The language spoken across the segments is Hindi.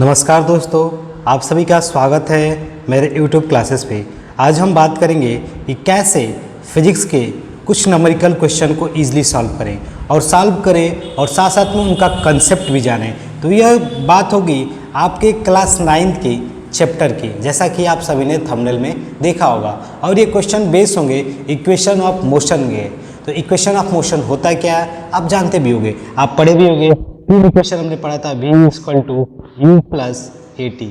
नमस्कार दोस्तों, आप सभी का स्वागत है मेरे YouTube क्लासेस पे। आज हम बात करेंगे कि कैसे फिजिक्स के कुछ नंबरिकल क्वेश्चन को ईजिली सॉल्व करें और साथ साथ में उनका कंसेप्ट भी जानें। तो यह बात होगी आपके क्लास 9 के चैप्टर की, जैसा कि आप सभी ने थंबनेल में देखा होगा। और ये क्वेश्चन बेस्ड होंगे इक्वेशन ऑफ मोशन के। तो इक्वेशन ऑफ मोशन होता क्या है आप जानते भी होंगे, आप पढ़े भी होंगे। तीन इक्वेशन हमने पढ़ा था, v equal to u plus A T.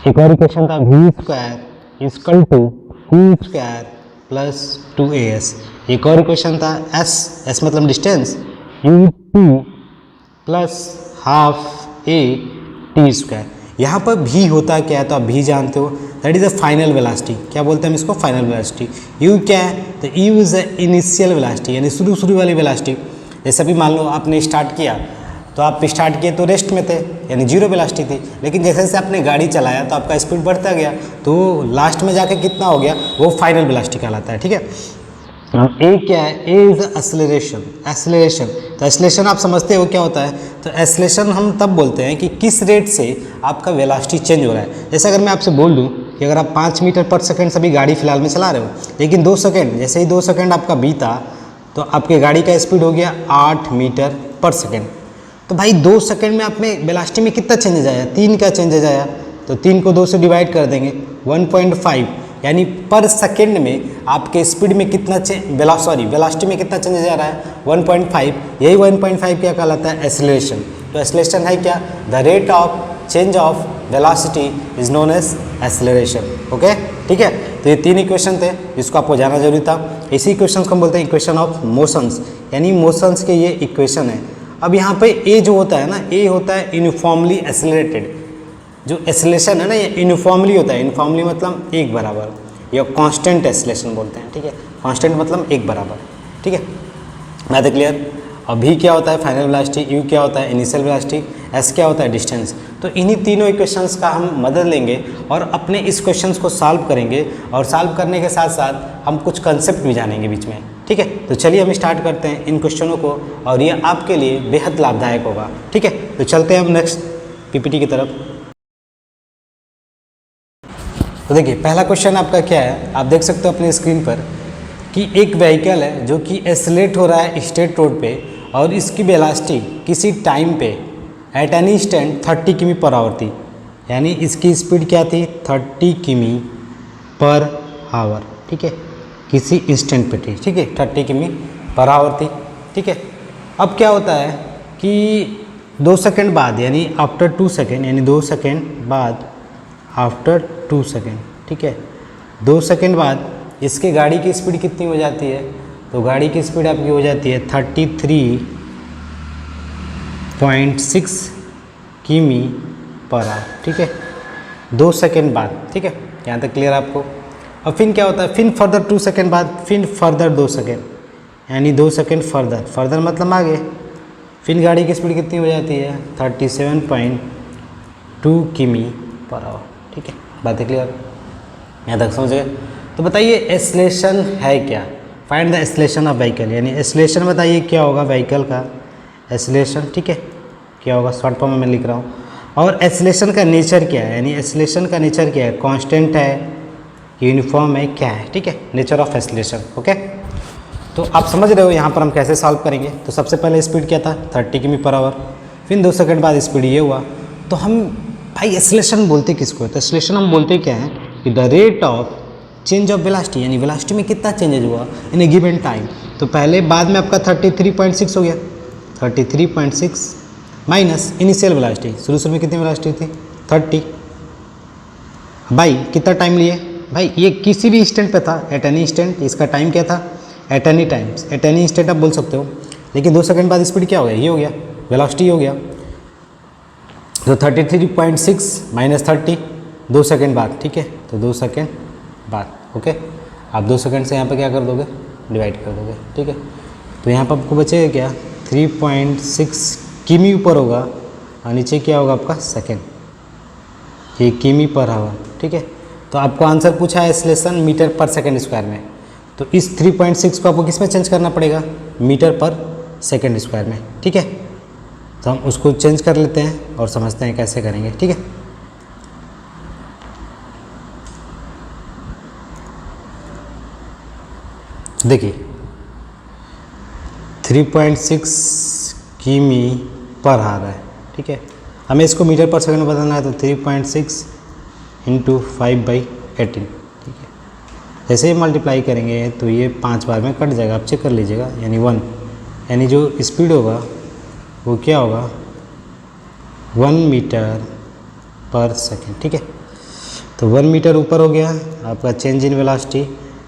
एक और इक्वेशन था v square equal to q square plus 2as। एक और इक्वेशन था s मतलब distance, u2 plus half a T square. यहाँ पर v होता क्या है तो आप v जानते हो, that is a final velocity. क्या बोलते हैं हम इसको? Final velocity. u क्या है तो u is a initial velocity, यानी शुरू वाली वेलोसिटी। जैसे अभी मान लो आपने स्टार्ट किया, तो आप स्टार्ट किए तो रेस्ट में थे, यानी जीरो वेलोसिटी थी। लेकिन जैसे जैसे आपने गाड़ी चलाया तो आपका स्पीड बढ़ता गया, तो लास्ट में जाके कितना हो गया वो फाइनल वेलोसिटी कहलाता है। ठीक है। ए क्या है? ए इज एक्सेलरेशन। तो एक्सेलरेशन आप समझते हो क्या होता है? तो एक्सेलरेशन हम तब बोलते हैं कि किस रेट से आपका वेलोसिटी चेंज हो रहा है। जैसे अगर मैं आपसे बोल दूं कि अगर आप 5 मीटर पर सेकंड से भी गाड़ी फिलहाल में चला रहे हो, लेकिन 2 सेकंड, जैसे ही 2 सेकंड आपका बीता तो आपके गाड़ी का स्पीड हो गया 8 मीटर पर सेकंड। तो भाई 2 सेकंड में आप में वेलोसिटी में कितना चेंजेज आया? 3 का चेंजेज आया। तो 3 को 2 से डिवाइड कर देंगे, 1.5, यानी पर सेकंड में आपके स्पीड में कितना वेलोसिटी में कितना चेंजेज आ रहा है? 1.5। यही 1.5 क्या कहलाता है? एक्सेलरेशन। तो एक्सेलरेशन है क्या? The rate of change of velocity is known as acceleration. Okay, ठीक है। तो ये 3 इक्वेशन थे जिसको आपको जानना जरूरी था। इसी इक्वेशन को हम बोलते हैं इक्वेशन ऑफ मोशंस, यानी मोशंस के ये इक्वेशन है। अब यहाँ पे ए जो होता है ना, ए होता है यूनिफॉर्मली एक्सेलरेटेड। जो एक्सेलरेशन है ना ये यूनिफॉर्मली होता है। यूनिफॉर्मली मतलब एक बराबर, या कांस्टेंट एक्सेलरेशन बोलते हैं। ठीक है, कांस्टेंट मतलब एक बराबर। ठीक है, बात है क्लियर। अब भी क्या होता है? Final velocity. यू क्या होता है? Initial velocity. एस क्या होता है? डिस्टेंस। तो इन्हीं तीनों इक्वेशंस का हम मदद लेंगे और अपने इस क्वेश्चंस को सॉल्व करेंगे, और सॉल्व करने के साथ साथ हम कुछ कंसेप्ट भी जानेंगे बीच में। ठीक है, तो चलिए हम स्टार्ट करते हैं इन क्वेश्चनों को, और ये आपके लिए बेहद लाभदायक होगा। ठीक है, तो चलते हैं हम नेक्स्ट पीपीटी की तरफ। तो देखिए पहला क्वेश्चन आपका क्या है, आप देख सकते हो अपने स्क्रीन पर कि एक व्हीकल है जो कि एक्सेलरेट हो रहा है स्ट्रेट रोड पे, और इसकी वेलोसिटी किसी टाइम पे एट एनी इंस्टेंट 30 किमी पर आवर थी। यानी इसकी स्पीड क्या थी? 30 किमी पर आवर। ठीक है, किसी इंस्टेंट पे थी। ठीक है, 30 किमी पर आवर थी। ठीक है, अब क्या होता है कि 2 सेकंड बाद, यानी आफ्टर 2 सेकंड, यानी 2 सेकंड बाद, आफ्टर 2 सेकंड, ठीक है, 2 सेकंड बाद इसके गाड़ी की स्पीड कितनी हो जाती है? तो गाड़ी की स्पीड आपकी हो जाती है 33.6 किमी पर आवर। ठीक है, 2 सेकंड बाद। ठीक है, यहाँ तक क्लियर आपको। और फिर क्या होता है? फिर फर्दर 2 सेकंड बाद, फिर फर्दर 2 सेकंड, यानी 2 सेकंड फर्दर मतलब आगे, फिर गाड़ी की स्पीड कितनी हो जाती है? 37.2 किमी पर आवर। ठीक है, बात है क्लियर, यहाँ तक समझ गए। तो बताइए एक्सेलरेशन है क्या? Find the acceleration of vehicle, यानी एक्सेलरेशन बताइए क्या होगा व्हीकल का एक्सेलरेशन। ठीक है, क्या होगा? शॉर्ट फॉर्म में मैं लिख रहा हूँ। और एक्सेलरेशन का नेचर क्या है? यानी एक्सेलरेशन का नेचर क्या है? कांस्टेंट है, यूनिफॉर्म है, क्या है? ठीक है, नेचर ऑफ एक्सेलरेशन। ओके, तो आप समझ रहे हो यहाँ पर हम कैसे सॉल्व करेंगे। तो सबसे पहले स्पीड क्या था? 30 किमी पर आवर। फिर 2 सेकंड बाद स्पीड ये हुआ। तो हम भाई एक्सेलरेशन बोलते किसको है? तो एक्सेलरेशन हम बोलते क्या है कि the rate of change of velocity, यानी वेलोसिटी में कितना चेंजेज हुआ इन ए गिवन टाइम। तो पहले बाद में आपका 33.6 हो गया, 33.6 माइनस इनिशियल वेलोसिटी। शुरू में कितनी वेलोसिटी थी? 30। भाई कितना टाइम लिए? भाई ये किसी भी इंस्टेंट पे था, एट एनी इंस्टेंट। इसका टाइम क्या था? At any times, at any instant आप बोल सकते हो। लेकिन 2 सेकंड बाद स्पीड क्या हो गया? ये हो गया, वेलोसिटी हो गया। तो 33.6 माइनस 30, 2 सेकंड बाद। ठीक है, तो 2 सेकंड बाद। ओके, आप 2 सेकंड से यहाँ पे क्या कर दोगे? डिवाइड कर दोगे। ठीक है, तो यहाँ पर आपको बचेगा क्या? 3.6 किमी ऊपर होगा, और नीचे क्या होगा आपका? सेकंड, ये किमी पर आवर। ठीक है, तो आपको आंसर पूछा है एक्सेलरेशन मीटर पर सेकंड स्क्वायर में। तो इस 3.6 को आपको किस में चेंज करना पड़ेगा? मीटर पर सेकंड स्क्वायर में। ठीक है, तो हम उसको चेंज कर लेते हैं और समझते हैं कैसे करेंगे, ठीक है। देखिए 3.6 किमी पर आवर है, ठीक है। हमें इसको मीटर पर सेकंड में बदलना है, तो 3.6 इंटू 5/18, ठीक है। जैसे ही मल्टीप्लाई करेंगे तो ये 5 बार में कट जाएगा, आप चेक कर लीजिएगा, यानी 1, यानी जो स्पीड होगा वो क्या होगा 1 मीटर पर सेकेंड, ठीक है। तो 1 मीटर ऊपर हो गया आपका change in velocity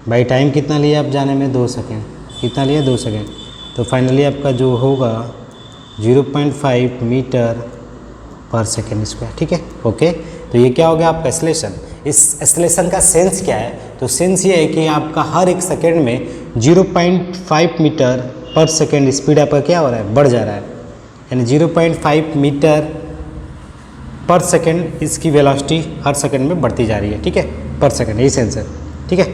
by time कितना लिया आप जाने में 2 सेकेंड, कितना लिया 2 सेकेंड। तो फाइनली आपका जो होगा 0.5 मीटर पर सेकेंड स्क्वायर, ठीक है, ओके। तो ये क्या हो गया आपका एक्सेलरेशन। इस एक्सेलरेशन का सेंस क्या है, तो सेंस ये है कि आपका हर एक सेकेंड में 0.5 मीटर पर सेकेंड स्पीड आपका क्या हो रहा है, बढ़ जा रहा है, यानी 0.5 मीटर पर सेकेंड इसकी वेलोसिटी हर सेकेंड में बढ़ती जा रही है, ठीक है, पर सेकेंड, यही सेंस है, ठीक है,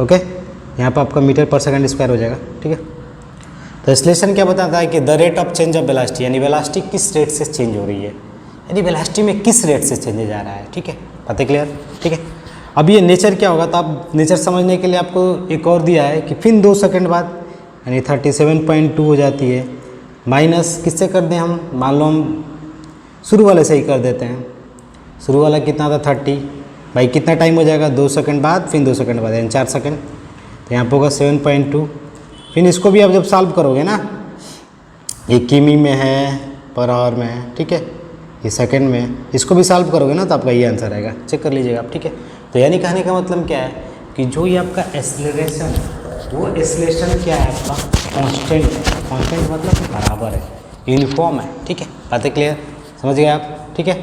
ओके। यहाँ पर आपका मीटर पर सेकेंड स्क्वायर हो जाएगा, ठीक है। तो एक्सेलरेशन क्या बताता है कि the rate of change of velocity, यानी वेलोसिटी किस रेट से चेंज हो रही है, यानी वेलोसिटी में किस रेट से चेंज जा रहा है, ठीक है, बात है क्लियर, ठीक है। अब ये नेचर क्या होगा, तो आप नेचर समझने के लिए आपको एक और दिया है कि फिर 2 सेकंड बाद यानी 37.2 हो जाती है, माइनस किससे कर दें हम, मान लो हम शुरू वाले से ही कर देते हैं, शुरू वाला कितना था 30, भाई कितना टाइम हो जाएगा 2 सेकंड बाद, फिर 2 सेकंड बाद, यानी 4 सेकंड। तो यहाँ पर होगा 7.2, फिर इसको भी आप जब सॉल्व करोगे ना, ये किमी में है, पर आवर में है, ठीक है, ये सेकंड में, इसको भी सॉल्व करोगे ना तो आपका ये आंसर आएगा, चेक कर लीजिएगा आप, ठीक है। तो यानी कहने का मतलब क्या है कि जो ये आपका एक्सेलरेशन, वो एक्सेलरेशन क्या है आपका कांस्टेंट है, कांस्टेंट मतलब बराबर है, यूनिफॉर्म है, ठीक है, बातें क्लियर, समझ गए आप, ठीक है।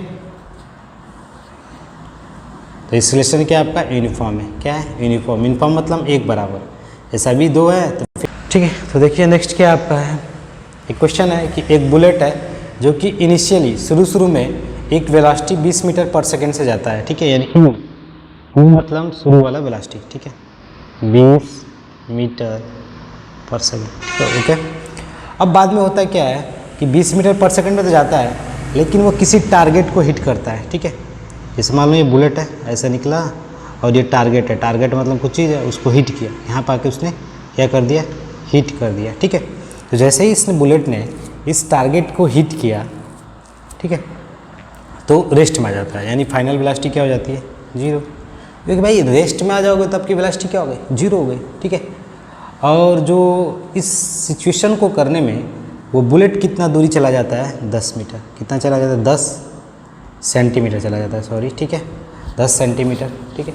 तो एक्सेलरेशन क्या आपका यूनिफॉर्म है, क्या है यूनिफॉर्म, यूनिफॉर्म मतलब एक बराबर, ऐसा भी 2 है तो ठीक है। तो देखिए नेक्स्ट क्या आपका है, एक क्वेश्चन है कि एक बुलेट है जो कि इनिशियली शुरू में एक वेलोसिटी 20 मीटर पर सेकंड से जाता है, ठीक है, यानी मतलब शुरू वाला वेलोसिटी, ठीक है, 20 मीटर पर सेकंड, तो ओके। अब बाद में होता है क्या है कि 20 मीटर पर सेकंड में तो जाता है, लेकिन वो किसी टारगेट को हिट करता है, ठीक है। जैसे मान लो ये बुलेट है, ऐसा निकला और ये टारगेट है, टारगेट मतलब कुछ चीज़ है, उसको हिट किया, यहाँ पर आके उसने क्या कर दिया, हिट कर दिया, ठीक है। तो जैसे ही इसने बुलेट ने इस टारगेट को हिट किया, ठीक है, तो रेस्ट में आ जाता है, यानी फाइनल वेलोसिटी क्या हो जाती है 0, क्योंकि भाई रेस्ट में आ जाओगे तो आपकी वेलोसिटी क्या हो गई 0 हो गई, ठीक है। और जो इस सिचुएशन को करने में वो बुलेट कितना दूरी चला जाता है 10 मीटर, कितना चला जाता है 10 सेंटीमीटर चला जाता है, सॉरी, ठीक है, 10 सेंटीमीटर, ठीक है।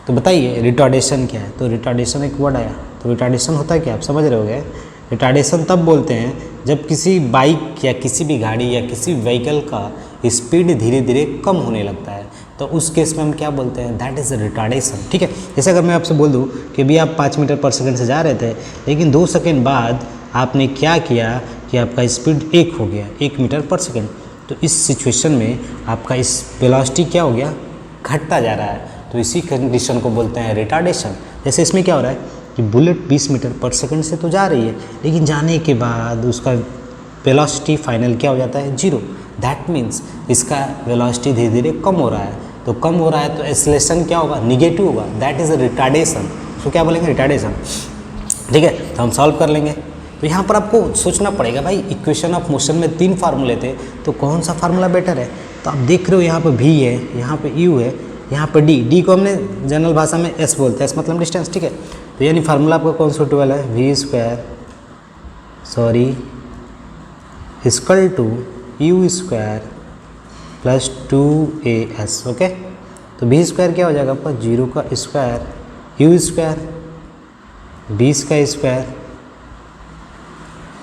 तो बताइए रिटार्डेशन क्या है, तो रिटार्डेशन एक वर्ड आया, तो रिटार्डेशन होता है क्या, आप समझ रहे होगे। रिटार्डेशन तब बोलते हैं जब किसी बाइक या किसी भी गाड़ी या किसी व्हीकल का स्पीड धीरे धीरे कम होने लगता है, तो उस केस में हम क्या बोलते हैं, दैट इज़ रिटार्डेशन, ठीक है। जैसे अगर मैं आपसे बोल दूं कि अभी आप 5 मीटर पर सेकंड से जा रहे थे, लेकिन 2 सेकंड बाद आपने क्या किया कि आपका स्पीड 1 हो गया, 1 मीटर पर सेकंड, तो इस सिचुएशन में आपका इस वेलोसिटी क्या हो गया, घटता जा रहा है, तो इसी कंडीशन को बोलते हैं रिटार्डेशन। जैसे इसमें क्या हो रहा है कि बुलेट 20 मीटर पर सेकंड से तो जा रही है, लेकिन जाने के बाद उसका वेलोसिटी फाइनल क्या हो जाता है 0, दैट मीन्स इसका वेलोसिटी धीरे धीरे कम हो रहा है, तो कम हो रहा है तो एक्सेलरेशन क्या होगा, निगेटिव होगा, दैट इज़ रिटार्डेशन, उसको क्या बोलेंगे रिटार्डेशन, ठीक है। तो हम सॉल्व कर लेंगे। तो यहाँ पर आपको सोचना पड़ेगा भाई, इक्वेशन ऑफ मोशन में 3 फार्मूले थे, तो कौन सा फार्मूला बेटर है। तो आप देख रहे हो यहाँ पर v है, यहाँ पर u है, यहाँ पर d को हमने जनरल भाषा में s बोलते हैं, s मतलब डिस्टेंस, ठीक है। तो यानी फार्मूला आपका कौन सा वाला है, v square equal to u square plus 2as, okay. तो v स्क्वायर क्या हो जाएगा आपका 0 का स्क्वायर, u स्क्वायर 20 का स्क्वायर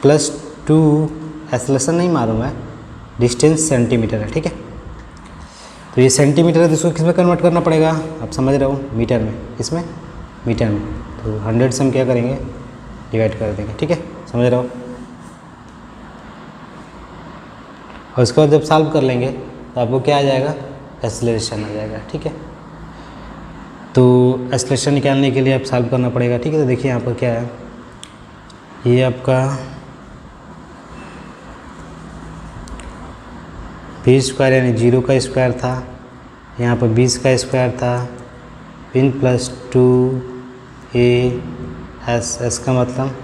प्लस 2, एक्सेलरेशन नहीं मारूँ मैं, डिस्टेंस सेंटीमीटर है, ठीक है। तो ये सेंटीमीटर है, तो इसको किस में कन्वर्ट करना पड़ेगा, आप समझ रहे हो, मीटर में, इसमें मीटर में, तो 100 से हम क्या करेंगे डिवाइड कर देंगे, ठीक है, समझ रहे हो। और उसके बाद जब सॉल्व कर लेंगे तो आपको क्या आ जाएगा, एक्सेलरेशन आ जाएगा, ठीक है। तो एक्सेलरेशन निकालने के लिए आप सॉल्व करना पड़ेगा, ठीक है। तो देखिए यहाँ पर क्या है, ये आपका बी स्क्वायर यानी 0 का स्क्वायर था, यहाँ पर 20 का स्क्वायर था, इन प्लस 2a एस का मतलब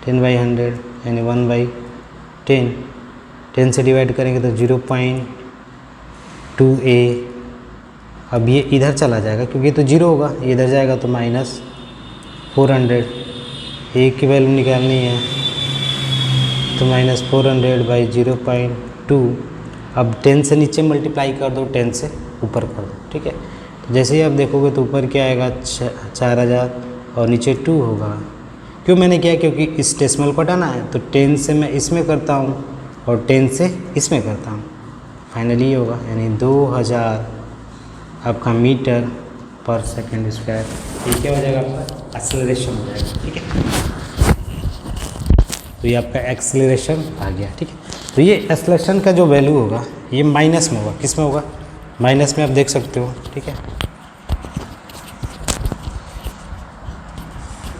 10/100 यानी 1/10, 10 से डिवाइड करेंगे तो 0.2a। अब ये इधर चला जाएगा क्योंकि ये तो 0 होगा, ये इधर जाएगा तो -400, a की वैल्यू निकालनी है तो -400/0.2। अब 10 से नीचे मल्टीप्लाई कर दो, 10 से ऊपर कर दो, ठीक है। तो जैसे ही आप देखोगे तो ऊपर क्या आएगा 4000 और नीचे 2 होगा। क्यों मैंने किया, क्योंकि इस डेसिमल को हटाना है तो 10 से मैं इसमें करता हूँ और 10 से इसमें करता हूँ, फाइनली ये होगा यानी 2000 आपका मीटर पर सेकंड स्क्वायर। ये क्या हो जाएगा, आपका एक्सेलरेशन हो जाएगा, ठीक है। तो ये आपका एक्सेलरेशन आ गया, ठीक है। तो ये एक्सेलरेशन का जो वैल्यू होगा ये माइनस में होगा, किस में होगा, माइनस में, आप देख सकते हो, ठीक है।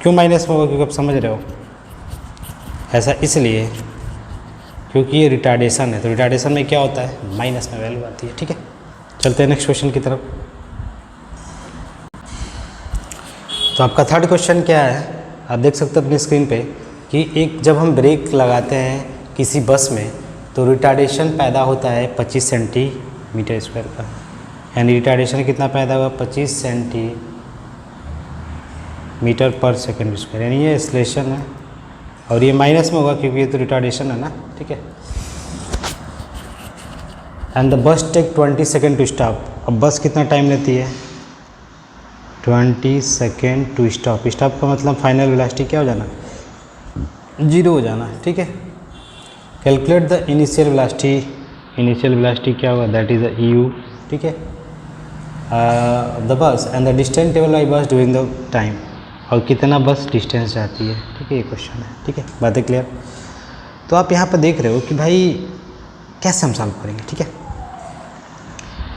क्यों माइनस में होगा, क्योंकि आप समझ रहे हो, ऐसा इसलिए क्योंकि ये रिटार्डेशन है, तो रिटार्डेशन में क्या होता है, माइनस में वैल्यू आती है, ठीक है। चलते हैं नेक्स्ट क्वेश्चन की तरफ। तो आपका थर्ड क्वेश्चन क्या है, आप देख सकते हो अपनी स्क्रीन पे कि एक जब हम ब्रेक लगाते हैं किसी बस में तो रिटार्डेशन पैदा होता है 25 सेंटीमीटर स्क्वायर का, यानी रिटार्डेशन कितना पैदा हुआ, 25 सेंटीमीटर पर सेकंड स्क्वायर, यानी ये एक्सेलरेशन है और ये माइनस में होगा क्योंकि ये तो रिटार्डेशन है ना, ठीक है। And the bus take 20 second to stop. अब बस कितना टाइम लेती है, 20 सेकेंड टू स्टॉप। स्टॉप का मतलब फाइनल वेलोसिटी क्या हो जाना, 0 हो जाना, ठीक है। Calculate the initial velocity. Initial velocity क्या होगा, दैट इज u, ठीक है, the bus and the distance travel by बस ड्यूरिंग द टाइम, और कितना बस डिस्टेंस जाती है, ठीक है। ये क्वेश्चन है, ठीक है, बातें क्लियर। तो आप यहाँ पर देख रहे हो कि भाई कैसे हम सॉल्व करेंगे, ठीक है।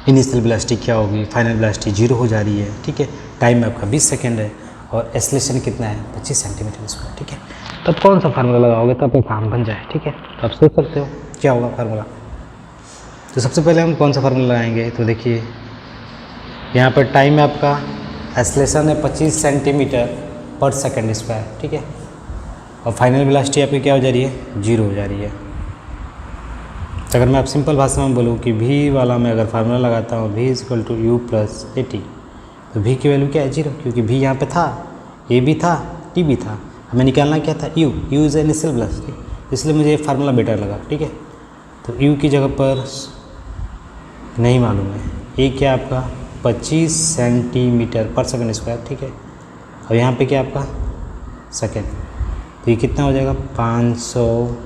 इनिशियल वेलोसिटी क्या होगी, फाइनल वेलोसिटी 0 हो जा रही है, ठीक है। टाइम आपका 20 सेकेंड है और एक्सेलरेशन कितना है, 25 सेंटीमीटर स्क्वायर, ठीक है। तब कौन सा फार्मूला लगाओगे तो आपका काम बन जाए, ठीक है। तो आप सोच सकते हो क्या होगा फार्मूला। तो सबसे पहले हम कौन सा फार्मूला लगाएंगे, तो देखिए यहाँ पर टाइम है आपका, एक्सेलरेशन है 25 सेंटीमीटर पर सेकंड स्क्वायर, ठीक है, और फाइनल वेलोसिटी आपकी क्या हो जा रही है, 0 हो जा रही है। तो अगर मैं आप सिंपल भाषा में बोलूँ कि v वाला मैं अगर फार्मूला लगाता हूँ v = u + at, तो v की वैल्यू क्या है, 0, क्योंकि v यहाँ पे था, a भी था, t भी था, हमें निकालना क्या था, u इज़ इनिशियल वेलोसिटी, इसलिए मुझे ये फार्मूला बेटर लगा, ठीक है। तो u की जगह पर नहीं मालूम है, a क्या आपका 25 सेंटीमीटर पर सेकंड स्क्वायर, ठीक है, और यहाँ पे क्या आपका सेकेंड, तो ये कितना हो जाएगा, 500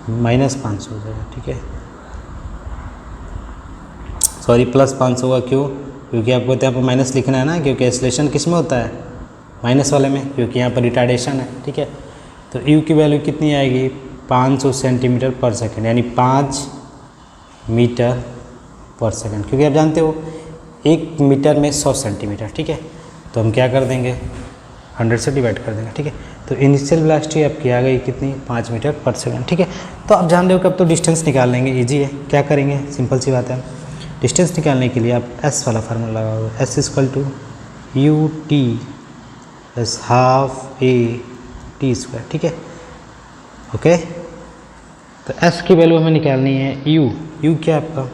-500 हो जाएगा, ठीक है, सॉरी +500 होगा, क्यों, क्योंकि आपको तो यहाँ पर माइनस लिखना है ना, क्योंकि एक्सेलरेशन किस में होता है, माइनस वाले में, क्योंकि यहाँ पर रिटार्डेशन है, ठीक है। तो u की वैल्यू कितनी आएगी, 500 सेंटीमीटर पर सेकंड, यानी 5 मीटर पर सेकंड, क्योंकि आप जानते हो 1 मीटर में 100 सेंटीमीटर, ठीक है। तो हम क्या कर देंगे, 100 से डिवाइड कर देंगे, ठीक है। तो इनिशियल वेलोसिटी आपकी आ गई कितनी, 5 मीटर पर सेकंड, ठीक है। तो आप जान रहे हो कि अब तो डिस्टेंस निकाल लेंगे, ईजी है। क्या करेंगे, सिंपल सी बात है, डिस्टेंस निकालने के लिए आप s वाला फार्मूला लगाओगे, s = ut + ½ a² ठीक है, ओके। तो s की वैल्यू हमें निकालनी है u क्या आपका,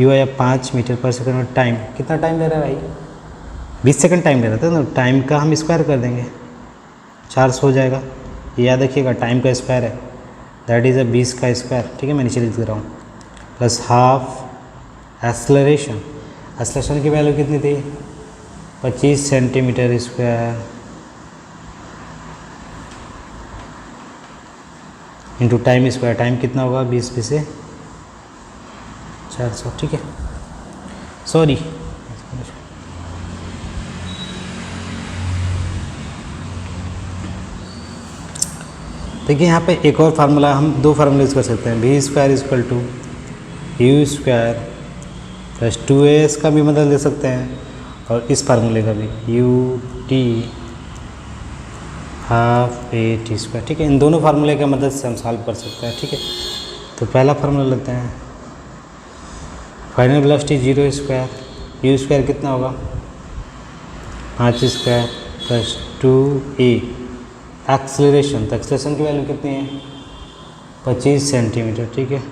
u आया 5 मीटर पर सेकंड, और टाइम कितना टाइम ले रहा है भाई, 20 सेकंड टाइम ले रहा था, तो टाइम का हम स्क्वायर कर देंगे, 400 हो जाएगा। ये याद रखिएगा, टाइम का स्क्वायर है, दैट इज़ 20 का स्क्वायर, ठीक है, मैं नीचे लिख रहा हूँ, +½ एक्सेलरेशन की वैल्यू कितनी थी, 25 centimetre square into time square, time कितना होगा, 20 से 400, ठीक है, सॉरी। देखिए यहाँ पे एक और फार्मूला, हम 2 फार्मूले यूज़ कर सकते हैं, v² = u² + 2as का भी मतलब ले सकते हैं, और इस फार्मूले का भी ut ½ at², ठीक है। इन दोनों फार्मूले का मदद से हम सॉल्व कर सकते हैं, ठीक है। तो पहला फार्मूला लेते हैं, final velocity 0 square, you square कितना होगा 5 स्क्वायर प्लस 2a, एक्सेलरेशन, तो एक्सेलरेशन की वैल्यू कितनी है 25 सेंटीमीटर, ठीक है,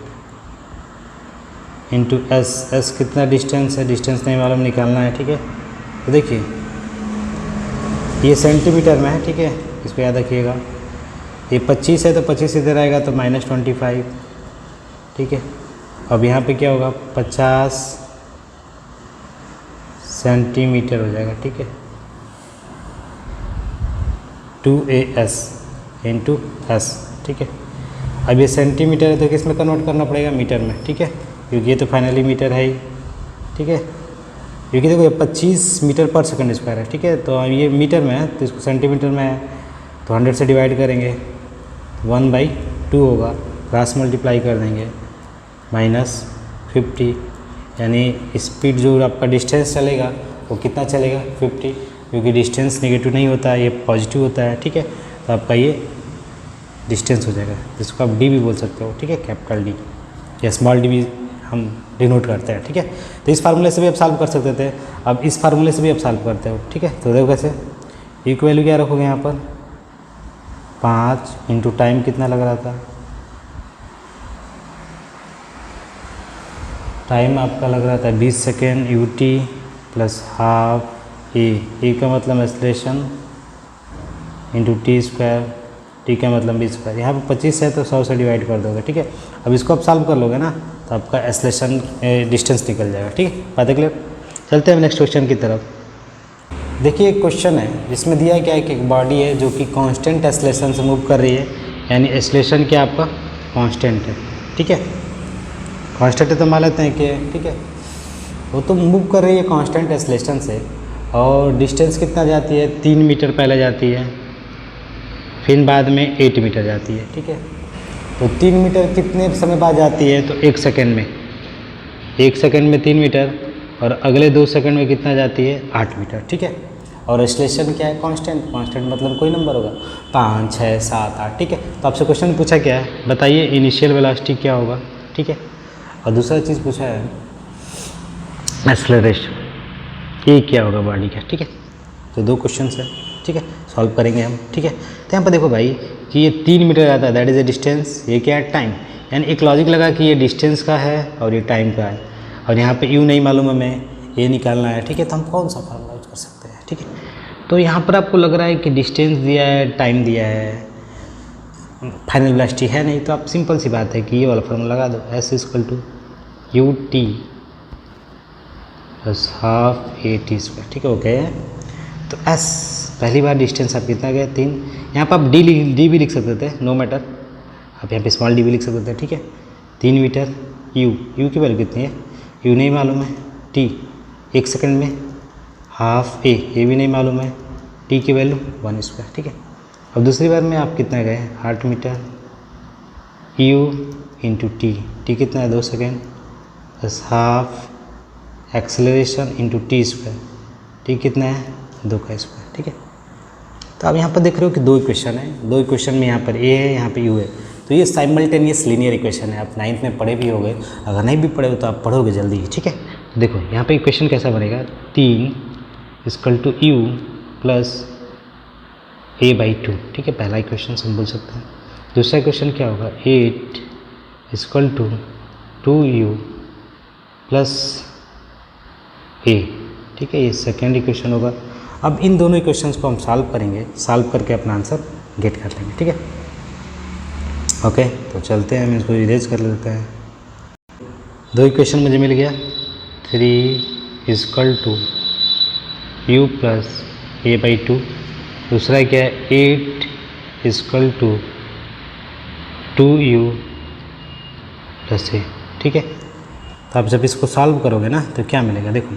इंटू एस कितना डिस्टेंस है, डिस्टेंस नहीं मालूम, निकालना है, ठीक है। तो देखिए ये सेंटीमीटर में है, ठीक है, इसको याद रखिएगा। ये 25 है तो 25 इधर आएगा तो -25, ठीक है। अब यहाँ पे क्या होगा 50 सेंटीमीटर हो जाएगा, ठीक है, 2as इंटू एस, ठीक है। अब ये सेंटीमीटर है तो किस में कन्वर्ट करना पड़ेगा मीटर में, ठीक है, क्योंकि ये तो फाइनली मीटर है ही, ठीक है। क्योंकि देखो ये 25 मीटर पर सेकंड स्क्वायर है, ठीक है, तो ये मीटर में है तो इसको सेंटीमीटर में है तो 100 से डिवाइड करेंगे 1/2 होगा, क्रॉस मल्टीप्लाई कर देंगे -50, यानी स्पीड जो आपका डिस्टेंस चलेगा वो कितना चलेगा 50, क्योंकि डिस्टेंस नेगेटिव नहीं होता है, ये पॉजिटिव होता है, ठीक है। तो आपका ये डिस्टेंस हो जाएगा, जिसको आप डी भी बोल सकते हो, ठीक है, कैपिटल डी या स्मॉल डी भी हम डिनोट करते हैं, ठीक है। तो इस फार्मूले से भी आप सॉल्व कर सकते थे, अब इस फार्मूले से भी आप सॉल्व करते हो, ठीक है। तो देखो कैसे, ई की वैल्यू क्या रखोगे यहाँ पर 5 इंटू टाइम कितना लग रहा था, टाइम आपका लग रहा था 20 second, u T plus half a का मतलब acceleration into t square, t का मतलब 20 स्क्वायर, यहाँ पे 25 है तो 100 से डिवाइड कर दोगे, ठीक है। अब इसको आप सॉल्व कर लोगे ना तो आपका एक्सेलरेशन डिस्टेंस निकल जाएगा, ठीक है, बात है क्लियर। चलते हैं नेक्स्ट क्वेश्चन की तरफ। देखिए एक क्वेश्चन है जिसमें दिया क्या है कि एक बॉडी है जो कि कांस्टेंट एक्सेलरेशन से मूव कर रही है, यानी एक्सेलरेशन क्या आपका कांस्टेंट है, ठीक है, कांस्टेंट है तो मान लेते हैं कि, ठीक है, वो तो मूव कर रही है कांस्टेंट एक्सेलरेशन से, और डिस्टेंस कितना जाती है 3 मीटर पहले जाती है, फिर बाद में 8 मीटर जाती है, ठीक है। तो 3 मीटर कितने समय बाद जाती है, तो 1 सेकेंड में, 1 सेकेंड में 3 मीटर, और अगले 2 सेकेंड में कितना जाती है 8 मीटर, ठीक है। और एक्सेलरेशन क्या है कांस्टेंट, कांस्टेंट मतलब कोई नंबर होगा 5, 6, 7, 8, ठीक है। तो आपसे क्वेश्चन पूछा क्या है, बताइए इनिशियल वेलोसिटी क्या होगा, ठीक है, और दूसरा चीज़ पूछा है एक्सेलरेशन, ये क्या होगा बॉडी का, ठीक है। तो 2 क्वेश्चन है, ठीक है, सॉल्व करेंगे हम, ठीक है। तो यहाँ पर देखो भाई कि ये 3 मीटर जाता है, दैट इज़ ए डिस्टेंस, ये क्या है टाइम, यानी एक लॉजिक लगा कि ये डिस्टेंस का है और ये टाइम का है, और यहाँ पे यू नहीं मालूम है हमें, ये निकालना है, ठीक है। तो हम कौन सा फार्मूला यूज कर सकते हैं, ठीक है। तो यहाँ पर आपको लग रहा है कि डिस्टेंस दिया है, टाइम दिया है, फाइनल वेलोसिटी है नहीं, तो आप सिंपल सी बात है कि ये वाला फार्मूला लगा दो, S equal to U T plus half A T square, ठीक है, ओके। तो एस पहली बार डिस्टेंस आप कितना गया 3, यहाँ पर आप डी भी लिख सकते थे, नो मैटर, आप यहाँ पे स्मॉल डी भी लिख सकते थे, ठीक है। 3 मीटर, यू की वैल्यू कितनी है, यू नहीं मालूम है, टी 1 सेकंड में, हाफ ए भी नहीं मालूम है, टी की वैल्यू 1 स्क्वायर, ठीक है। अब दूसरी बार में आप कितना गए 8 मीटर, यू इंटू टी कितना है 2 second, plus half acceleration into t square, T कितना है 2 का स्क्वायर, ठीक है। तो आप यहाँ पर देख रहे हो कि 2 इक्वेशन है, 2 इक्वेशन में यहाँ पर ए है, यहाँ पे यू है, तो ये साइमल्टेनियस लीनियर इक्वेशन है। आप 9th में पढ़े भी होंगे, अगर नहीं भी पढ़े हो तो आप पढ़ोगे जल्दी ही, ठीक है। तो देखो यहाँ पे इक्वेशन कैसा बनेगा, 3 equal to you plus a/2, ठीक है, पहला इक्वेशन हम बोल सकते हैं। दूसरा इक्वेशन क्या होगा 8 equal to 2u plus a, ठीक है, ये सेकेंड इक्वेशन होगा। अब इन दोनों इक्वेशंस को हम सॉल्व करेंगे, सॉल्व करके अपना आंसर गेट कर लेंगे, ठीक है, ओके। तो चलते हैं, हम इसको इरेज कर लेते हैं। 2 इक्वेशन मुझे मिल गया, 3 equal to you plus a/2, दूसरा क्या है 8 equal to 2u plus a, ठीक है। तो आप जब इसको सॉल्व करोगे ना तो क्या मिलेगा, देखो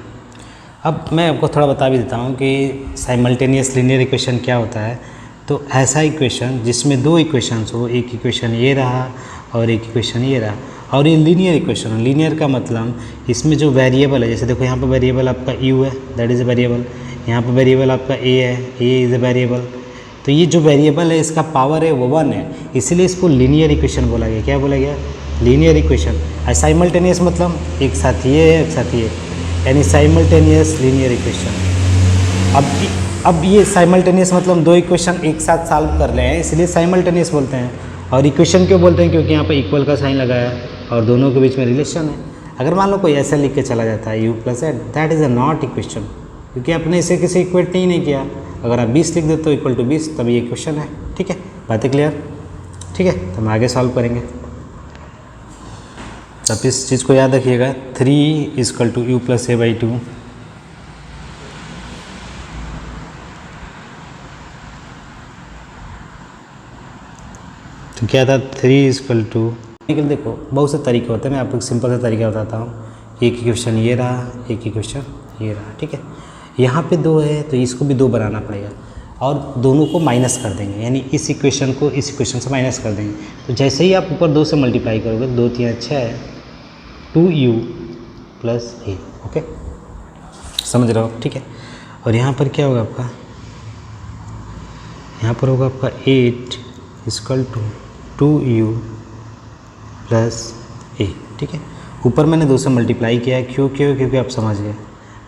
अब मैं आपको थोड़ा बता भी देता हूँ कि साइमल्टेनियस लीनियर इक्वेशन क्या होता है। तो ऐसा इक्वेशन जिसमें 2 इक्वेशंस हो, एक इक्वेशन ये रहा और एक इक्वेशन ये रहा, और ये लीनियर इक्वेशन, लीनियर का मतलब इसमें जो वेरिएबल है, जैसे देखो यहाँ पर वेरिएबल आपका यू है, दैट इज़ ए वेरिएबल, यहाँ पर वेरिएबल आपका ए है, ए इज़ ए वेरिएबल, तो ये जो वेरिएबल है इसका पावर है वो 1 है, इसीलिए इसको लीनियर इक्वेशन बोला गया। क्या बोला गया, लीनियर इक्वेशन। साइमल्टेनियस मतलब एक साथ ये है एक साथ ये, यानी साइमल्टेनियस लीनियर इक्वेशन। अब ये साइमल्टेनियस मतलब दो इक्वेशन एक साथ सॉल्व कर रहे हैं, इसलिए साइमल्टेनियस बोलते हैं। और इक्वेशन क्यों बोलते हैं? क्योंकि यहाँ पर इक्वल का साइन लगाया है और दोनों के बीच में रिलेशन है। अगर मान लो कोई ऐसे लिख के चला जाता है u plus at, that is a not equation, क्योंकि आपने इसे किसी इक्वेट ही नहीं किया। अगर आप 20 लिख देते हो इक्वल टू 20, तब ये इक्वेशन है। ठीक है, बातें क्लियर? ठीक है, तो हम आगे सॉल्व करेंगे। अब इस चीज़ को याद रखिएगा, 3 equal to u plus A by 2। तो क्या था? 3 इक्वल टू, लेकिन देखो बहुत से तरीके होते हैं, मैं आपको एक सिंपल सा तरीका बताता हूँ। एक इक्वेशन ये रहा, एक इक्वेशन ये रहा। ठीक है, यहाँ पे 2 है तो इसको भी 2 बनाना पड़ेगा और दोनों को माइनस कर देंगे, यानी इस इक्वेशन को इस इक्वेशन से माइनस कर देंगे। तो जैसे ही आप ऊपर 2 से मल्टीप्लाई करोगे, 2 3 6, 2u प्लस ए। ओके, समझ रहे हो? ठीक है, और यहाँ पर क्या होगा आपका? यहाँ पर होगा आपका 8 इक्वल टू 2u प्लस ए। ठीक है, ऊपर मैंने 2 से मल्टीप्लाई किया है। क्योंकि आप समझ गए,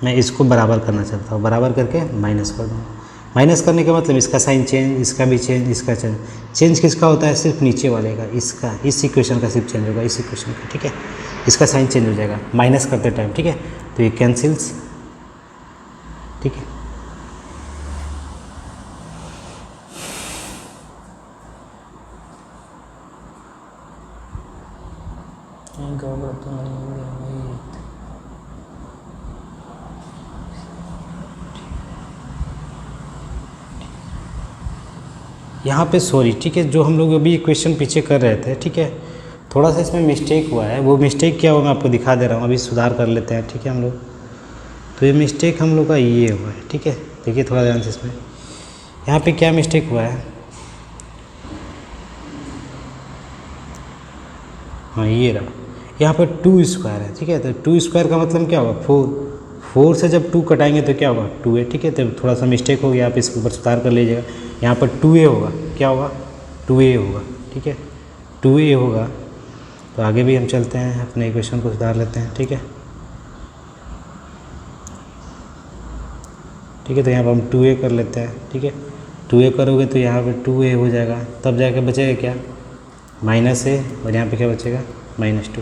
मैं इसको बराबर करना चाहता हूँ, बराबर करके माइनस कर दूँगा। माइनस करने का मतलब इसका साइन चेंज, इसका भी चेंज, इसका चेंज। चेंज किसका होता है? सिर्फ नीचे वाले का, इसका, इस इक्वेशन का सिर्फ चेंज होगा, इस इक्वेशन का। ठीक है, इसका साइन चेंज हो जाएगा माइनस करते टाइम। ठीक है, तो ये कैंसिल्स। ठीक है, यहाँ पे सॉरी, ठीक है, जो हम लोग अभी इक्वेशन पीछे कर रहे थे, ठीक है, थोड़ा सा इसमें मिस्टेक हुआ है। वो मिस्टेक क्या हुआ मैं आपको दिखा दे रहा हूँ, अभी सुधार कर लेते हैं। ठीक है हम लोग, तो ये मिस्टेक हम लोग का ये हुआ है। ठीक है, देखिए थोड़ा ध्यान से इसमें, यहाँ पे क्या मिस्टेक हुआ है? हाँ ये रहा, यहाँ पर 2 स्क्वायर है। ठीक है, तो 2 स्क्वायर का मतलब क्या होगा? 4 से जब 2 कटाएंगे तो क्या होगा? 2a। ठीक है, तो थोड़ा सा मिस्टेक हो गया, आप इसके ऊपर सुधार कर लीजिएगा। यहाँ पर 2a होगा, क्या होगा? 2a होगा। ठीक है, 2a होगा। तो आगे भी हम चलते हैं, अपने इक्वेशन को सुधार लेते हैं। ठीक है, ठीक है, तो यहाँ पर हम 2a कर लेते हैं। ठीक है, 2a करोगे तो यहाँ पर 2a हो जाएगा, तब जाकर बचेगा क्या? माइनस a, और यहाँ पे क्या बचेगा? -2।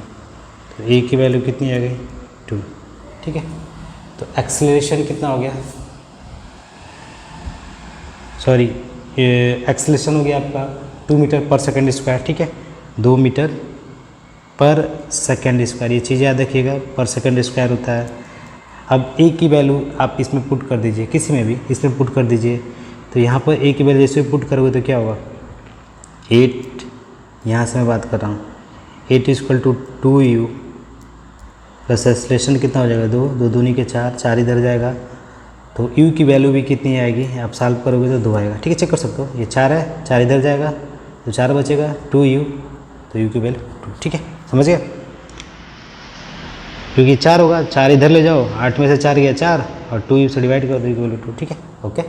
तो a की वैल्यू कितनी आ गई? 2। ठीक है, तो एक्सेलरेशन कितना हो गया? सॉरी, एक्सेलरेशन हो गया आपका 2 मीटर पर सेकंड स्क्वायर। ठीक है, 2 मीटर पर सेकंड स्क्वायर, ये चीज़ याद रखिएगा, पर सेकंड स्क्वायर होता है। अब a की वैल्यू आप इसमें पुट कर दीजिए, किसी में भी इसमें पुट कर दीजिए। तो यहाँ पर a की वैल्यू जैसे पुट करोगे तो क्या होगा? 8, यहाँ से मैं बात कर रहा हूँ, 8 equal to 2u plus acceleration कितना हो जाएगा? 2, 2 दूनी के 4, 4 इधर जाएगा, तो u की वैल्यू भी कितनी आएगी? आप सॉल्व करोगे तो 2 आएगा। ठीक है, चेक कर सकते हो, ये 4 है, 4 इधर जाएगा तो 4 बचेगा, 2u, तो u की वैल्यू 2। ठीक है, समझ गया? क्योंकि 4 होगा, 4 इधर ले जाओ, 8 में से 4 गया 4, और 2u से डिवाइड कर दो, u की वैल्यू 2। ठीक है, ओके,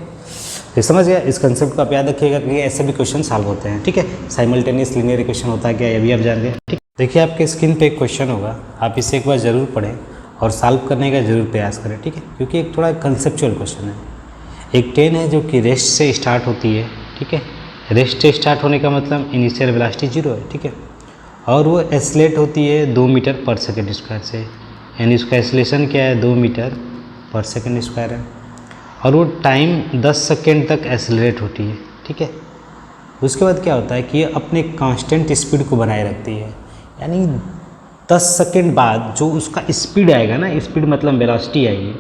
तो समझ गया? इस कंसेप्ट को आप याद रखिएगा कि ऐसे भी क्वेश्चन सॉल्व होते हैं। ठीक है, साइमल्टेनियस लीनियर इक्वेशन होता है क्या, ये भी आप जान गए। ठीक, देखिए आपके स्क्रीन पे एक क्वेश्चन होगा, आप इसे एक बार ज़रूर पढ़ें और सॉल्व करने का ज़रूर प्रयास करें। ठीक है, क्योंकि एक थोड़ा कंसेप्चुअल क्वेश्चन है। एक ट्रेन है जो कि रेस्ट से स्टार्ट होती है। ठीक है, रेस्ट से स्टार्ट होने का मतलब इनिशियल वेलोसिटी 0 है। ठीक है, और वो एक्सेलरेट होती है 2 मीटर पर सेकंड स्क्वायर से, यानी उसका एक्सेलरेशन क्या है? 2 मीटर पर सेकंड स्क्वायर है, और वो टाइम 10 सेकेंड तक एक्सेलरेट होती है। ठीक है, उसके बाद क्या होता है कि ये अपने कांस्टेंट स्पीड को बनाए रखती है, यानी 10 सेकेंड बाद जो उसका स्पीड आएगा ना, स्पीड मतलब वेलोसिटी आएगी,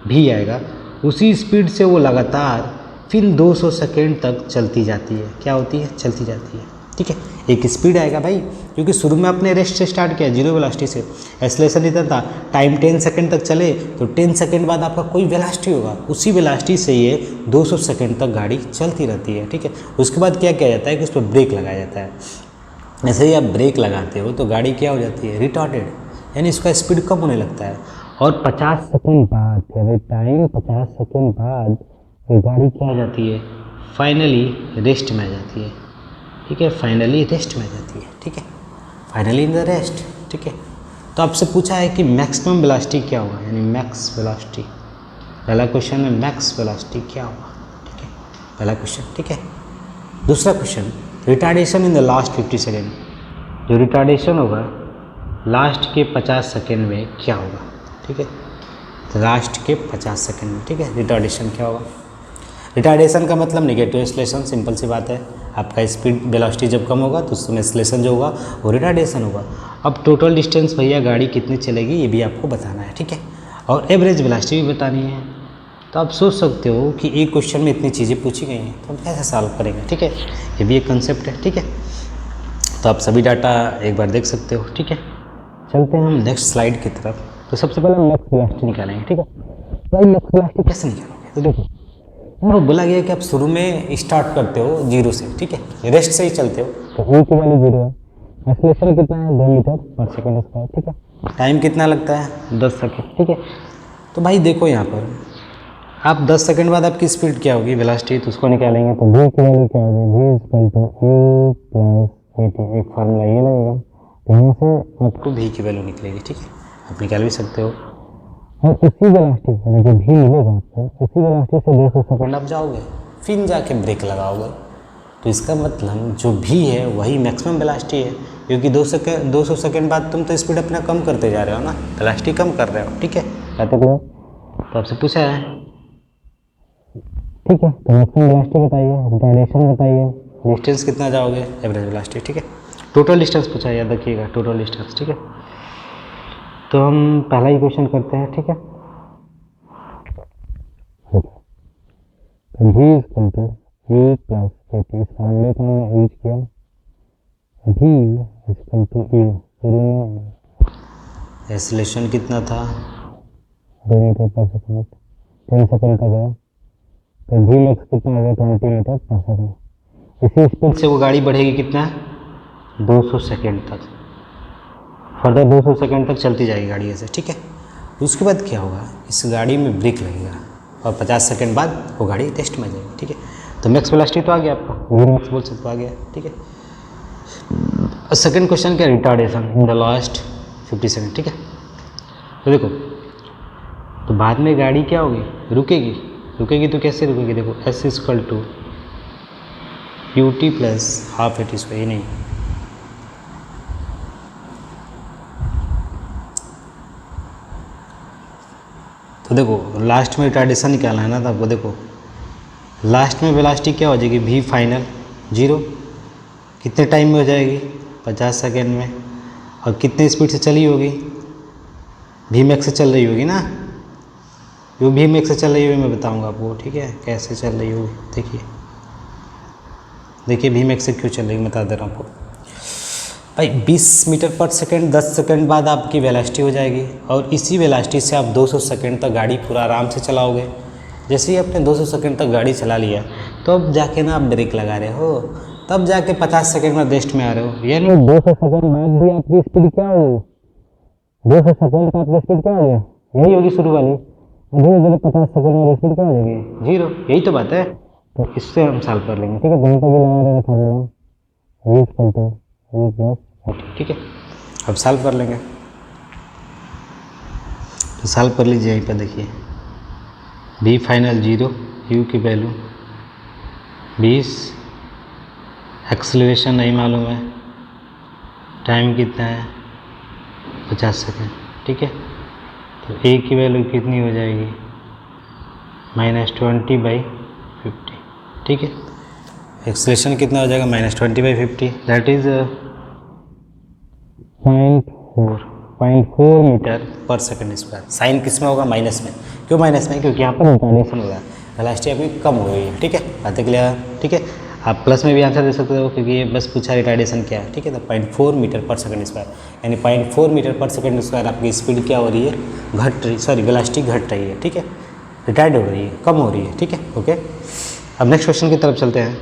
भी आएगा, उसी स्पीड से वो लगातार फिर 200 सेकेंड तक चलती जाती है। क्या होती है? चलती जाती है। ठीक है, एक स्पीड आएगा भाई, क्योंकि शुरू में आपने रेस्ट से स्टार्ट किया 0 वेलोसिटी से, एक्सेलरेशन इतना था, टाइम 10 सेकेंड तक चले तो 10 सेकेंड बाद आपका कोई वेलोसिटी होगा, उसी वेलोसिटी से ये 200 सेकेंड तक गाड़ी चलती रहती है। ठीक है, उसके बाद क्या किया जाता है कि उस पर ब्रेक लगाया जाता है। ऐसे ही आप ब्रेक लगाते हो तो गाड़ी क्या हो जाती है? रिटार्टेड, यानी इसका स्पीड कम होने लगता है, और 50 सेकेंड बाद, टाइम 50 सेकेंड बाद ये गाड़ी क्या हो जाती है? फाइनली रेस्ट में आ जाती है। ठीक है, फाइनली रेस्ट में आ जाती है। ठीक है, फाइनली इन द रेस्ट। ठीक है, तो आपसे पूछा है कि मैक्सिमम वेलोसिटी क्या होगा, यानी मैक्स वेलोसिटी। पहला क्वेश्चन है मैक्स वेलोसिटी क्या होगा। ठीक है, पहला क्वेश्चन। ठीक है, दूसरा question, retardation in the last 50 second. जो रिटार्डेशन होगा लास्ट के 50 सेकेंड में क्या होगा। ठीक है, तो लास्ट के 50 सेकेंड में, ठीक है, रिटार्डेशन क्या होगा। रिटार्डेशन का मतलब नेगेटिव एक्सेलरेशन, सिंपल सी बात है। आपका स्पीड वेलोसिटी जब कम होगा तो उस समय एक्सेलरेशन जो होगा वो रिटार्डेशन होगा। अब टोटल डिस्टेंस भैया गाड़ी कितनी चलेगी ये भी आपको बताना है। ठीक है, और एवरेज वेलोसिटी भी बतानी है। तो आप सोच सकते हो कि एक क्वेश्चन में इतनी चीज़ें पूछी गई हैं तो हम कैसे सॉल्व करेंगे। ठीक है, ये भी एक कंसेप्ट है। ठीक है, तो आप सभी डाटा एक बार देख सकते हो। ठीक है, चलते हैं हम नेक्स्ट स्लाइड की तरफ। तो सबसे पहले हम मैक्स वेलोसिटी निकालेंगे। ठीक है, भाई मैक्स वेलोसिटी कैसे निकालोगे, तो देखो वो बोला गया है कि आप शुरू में स्टार्ट करते हो 0 से। ठीक है, रेस्ट से ही चलते हो तो v की वैल्यू 0 है। एक्सेलरेशन कितना है 2 मीटर पर सेकंड स्क्वायर। ठीक है, टाइम कितना लगता है 10 सेकंड। ठीक है, तो भाई देखो यहाँ पर आप 10 सेकंड बाद आपकी स्पीड क्या होगी, वेलोसिटी, तो उसको निकालेंगे तो v की वैल्यू क्या होगी, v = a + at। एक फार्मूला ये लगेगा, तो यहाँ से आपको v की वैल्यू निकलेगी। ठीक है, आप निकाल भी सकते हो। और उसी वेलोसिटी से जो भी मिलेगा आपको, उसी वेलोसिटी से 200 सेकंड आप जाओगे, फिर जाके ब्रेक लगाओगे। तो इसका मतलब जो भी है वही मैक्सिमम वेलोसिटी है, क्योंकि 200 सेकंड बाद तुम तो स्पीड अपना कम करते जा रहे हो ना, वेलोसिटी कम कर रहे हो। ठीक है, तो आपसे पूछा है। ठीक है, तो मैक्सिमम वेलोसिटी बताइए, रिटार्डेशन बताइए, डिस्टेंस कितना जाओगे, एवरेज वेलोसिटी। ठीक है, टोटल डिस्टेंस पूछा है, याद रखिएगा टोटल डिस्टेंस। ठीक है, तो हम पहला ही क्वेश्चन करते हैं। ठीक है, v = a + at। इस फॉर्मूले को हमने यूज किया, v = a। शुरू में एक्सेलरेशन कितना था 2 मीटर पर सेकंड, 10 सेकंड का गया, तो v मैक्स कितना आ गया 20 मीटर पर सेकंड। इसी स्पीड से वो गाड़ी बढ़ेगी कितना 200 सेकंड तक, फर्दर 200 सेकंड तक चलती जाएगी गाड़ी ऐसे। ठीक है, उसके बाद क्या होगा, इस गाड़ी में ब्रेक लगेगा और 50 सेकंड बाद वो गाड़ी टेस्ट में जाएगी। ठीक है, तो मैक्स वेलोसिटी तो आ गया आपका, मैक्स बोल सकते हो, आ गया। ठीक है, सेकंड क्वेश्चन क्या, retardation in the last 50 second. ठीक है, तो देखो तो बाद में गाड़ी क्या होगी, रुकेगी तो कैसे रुकेगी, देखो s = ut + ½ at²। ये नहीं, तो देखो लास्ट में रिटार्डेशन निकालना है ना, तो आपको देखो लास्ट में वेलोसिटी क्या हो जाएगी, v फाइनल 0, कितने टाइम में हो जाएगी 50 सेकेंड में, और कितने स्पीड से चली होगी, v मैक्स से चल रही होगी ना, जो v मैक्स से चल रही होगी मैं बताऊंगा आपको। ठीक है, कैसे चल रही होगी, देखिए v मैक्स से क्यों चल रही है मैं बता दे रहा हूँ आपको। भाई 20 मीटर पर सेकंड 10 सेकंड बाद आपकी वेलोसिटी हो जाएगी, और इसी वेलोसिटी से आप 200 सेकंड तक गाड़ी पूरा आराम से चलाओगे। जैसे ही आपने 200 सेकंड तक गाड़ी चला लिया तो अब जाके ना आप ब्रेक लगा रहे हो, तब जाके 50 सेकंड में रेस्ट में आ रहे हो, यानी 200 सेकंड बाद भी आपकी स्पीड क्या होगी, 200 सेकंड का आपकी स्पीड क्या होगी, यही होगी शुरू वाली, धीरे धीरे 50 सेकंड में स्पीड क्या हो जाएगी 0। यही तो बात है, तो इससे हम सॉल्व कर लेंगे। ठीक है, दोनों का भी लगा रखा होगा। ठीक है, अब सॉल्व कर लेंगे, तो सॉल्व कर लीजिए। यहीं पर देखिए v फाइनल 0, u की वैल्यू 20, एक्सेलरेशन नहीं मालूम है, टाइम कितना है 50 सेकंड। ठीक है, तो a की वैल्यू कितनी हो जाएगी -20/50। ठीक है, एक्सेलरेशन कितना हो जाएगा -20/50, दैट इज़ 0.4 मीटर पर सेकंड स्क्वायर। साइन किस में होगा, माइनस में। क्यों माइनस में, क्योंकि यहाँ पर रिटार्डेशन होगा, वेलोसिटी अभी कम हो गई है। ठीक है, बातें क्लियर। ठीक है, आप प्लस में भी आंसर दे सकते हो, क्योंकि ये बस पूछा रिटार्डेशन क्या है। ठीक है, तो 0.4 मीटर पर सेकंड स्क्वायर, यानी 0.4 मीटर पर सेकंड स्क्वायर आपकी स्पीड क्या हो रही है, वेलोसिटी घट रही है। ठीक है, रिटार्ड हो रही है, कम हो रही है। ठीक है, ओके। अब नेक्स्ट क्वेश्चन की तरफ चलते हैं।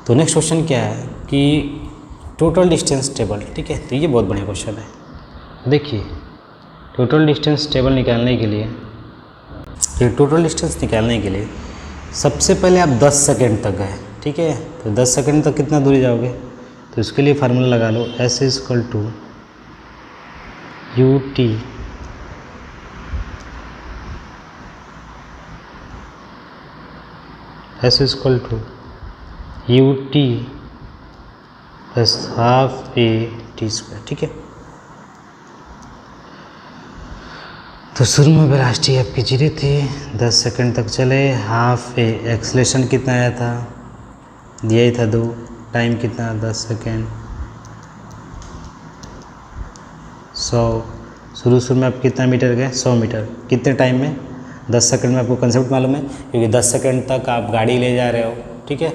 तो नेक्स्ट क्वेश्चन क्या है कि टोटल डिस्टेंस टेबल। ठीक है, तो ये बहुत बढ़िया क्वेश्चन है। देखिए टोटल डिस्टेंस टेबल निकालने के लिए, टोटल डिस्टेंस निकालने के लिए सबसे पहले आप 10 सेकंड तक गए। ठीक है, तो 10 सेकंड तक कितना दूरी जाओगे, तो इसके लिए फार्मूला लगा लो, S equal to U T S equal to U T plus half A T square. ठीक है, तो शुरू में वेलोसिटी आपकी 0 थी, 10 सेकंड तक चले, हाफ ए, एक्सेलरेशन कितना आया था, दिया ही था 2, टाइम कितना 10 सेकंड, 100, शुरू में आप कितना मीटर गए 100 मीटर, कितने टाइम में 10 सेकंड में। आपको कंसेप्ट मालूम है क्योंकि 10 सेकंड तक आप गाड़ी ले जा रहे हो। ठीक है,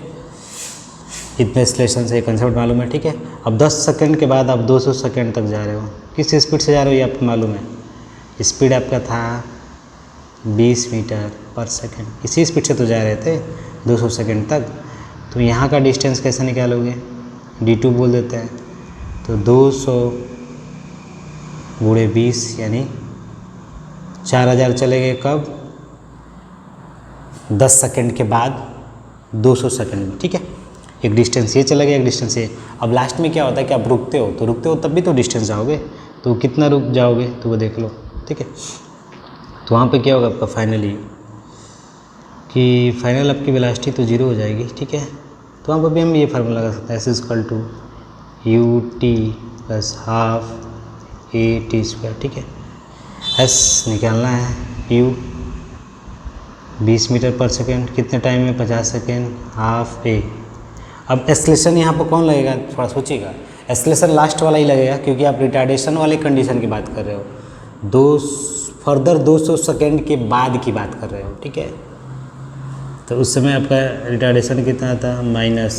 इतने एक्सेलरेशन से कंसेप्ट मालूम है। ठीक है, अब 10 सेकंड के बाद आप 200 सेकंड तक जा रहे हो, किस स्पीड से जा रहे हो ये आपको मालूम है, स्पीड आपका था 20 मीटर पर सेकंड, इसी स्पीड से तो जा रहे थे 200 सेकंड तक। तो यहाँ का डिस्टेंस कैसे निकालोगे, d2 बोल देते हैं, तो 200 गुणे 20 यानी 4000 चलेंगे कब, 10 सेकंड के बाद 200 सेकंड में। ठीक है, एक डिस्टेंस ये चला गया, एक डिस्टेंस ये। अब लास्ट में क्या होता है कि आप रुकते हो, तो रुकते हो तब भी तो डिस्टेंस जाओगे, तो कितना रुक जाओगे तो वो देख लो। ठीक है, तो वहाँ पे क्या होगा आपका फाइनली कि फाइनल आपकी वेलोसिटी तो 0 हो जाएगी। ठीक है, तो वहाँ पर भी हम ये फार्मूला लगा सकते हैं, S equal to U T plus half A T square. ठीक है, S निकालना है, U 20 मीटर पर सेकेंड, कितने टाइम में 50 सेकेंड, हाफ ए। अब एक्सेलरेशन यहाँ पर कौन लगेगा, थोड़ा सोचिएगा, एक्सेलरेशन लास्ट वाला ही लगेगा क्योंकि आप रिटार्डेशन वाले कंडीशन की बात कर रहे हो, फर्दर 200 सेकेंड के बाद की बात कर रहे हो। ठीक है, तो उस समय आपका रिटार्डेशन कितना था माइनस,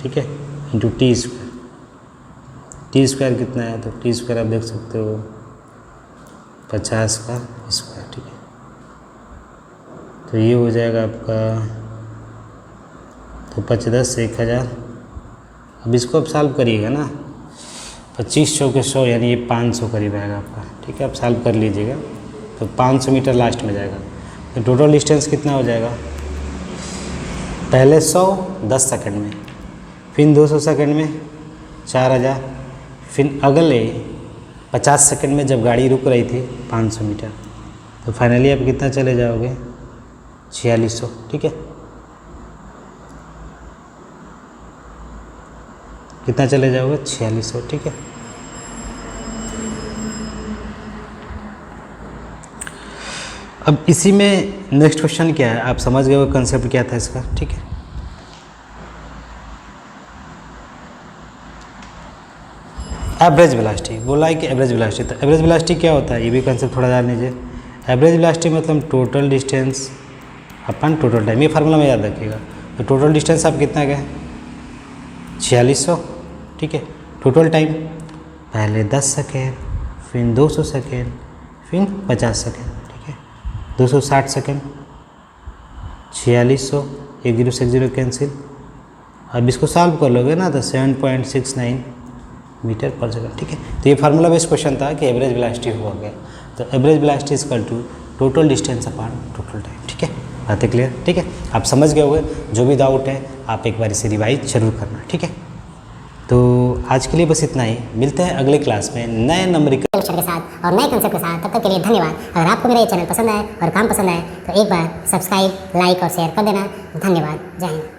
ठीक है, into t square. T square कितना है, तो टी स्क्वायर आप देख सकते हो 50 का स्क्वायर। ठीक है, तो ये हो जाएगा आपका, तो 50 से 1000। अब इसको आप सॉल्व करिएगा ना, 25 100 के 100 यानी ये 500 करीब आएगा आपका। ठीक है, आप सॉल्व कर लीजिएगा, तो 500 मीटर लास्ट में जाएगा। तो टोटल डिस्टेंस कितना हो जाएगा, पहले 100 10 सेकंड में, फिर 200 सेकंड में 4000, फिर अगले 50 सेकंड में जब गाड़ी रुक रही थी 500 मीटर। तो फाइनली आप कितना चले जाओगे 4600। ठीक है, कितना चले जाओगे 4600। ठीक है, अब इसी में नेक्स्ट क्वेश्चन क्या है, आप समझ गए वो कंसेप्ट क्या था इसका। ठीक है, एवरेज वेलोसिटी बोला है कि एवरेज वेलोसिटी, तो एवरेज वेलोसिटी क्या होता है ये भी कंसेप्ट थोड़ा जान लीजिए। एवरेज वेलोसिटी मतलब टोटल डिस्टेंस अपन टोटल टाइम, ये फार्मूला में याद रखिएगा। तो टोटल डिस्टेंस आप कितना गए 4600। ठीक है, टोटल टाइम पहले 10 सेकेंड, फिर 200 सेकेंड, फिर 50 सेकेंड। ठीक है, 260 सेकेंड, 4600, 1 0 से 1 0 कैंसिल। अब इसको सॉल्व कर लोगे ना तो 7.69 मीटर पर सेकेंड। ठीक है, तो ये फार्मूला बेस्ड क्वेश्चन था कि एवरेज वेलोसिटी हुआ गया, तो average velocity is equal to total distance upon total time. ठीक है, बातें क्लियर। ठीक है, आप समझ गए होंगे, जो भी डाउट है आप एक बार इसे रिवाइज जरूर करना। ठीक है, तो आज के लिए बस इतना ही, मिलते हैं अगले क्लास में नए नंबरिकल क्वेश्चन के साथ और नए कंसेप्ट के साथ। तब तक के लिए धन्यवाद। अगर आपको मेरा ये चैनल पसंद आए और काम पसंद आए तो एक बार सब्सक्राइब, लाइक और शेयर कर देना। धन्यवाद, जय हिंद।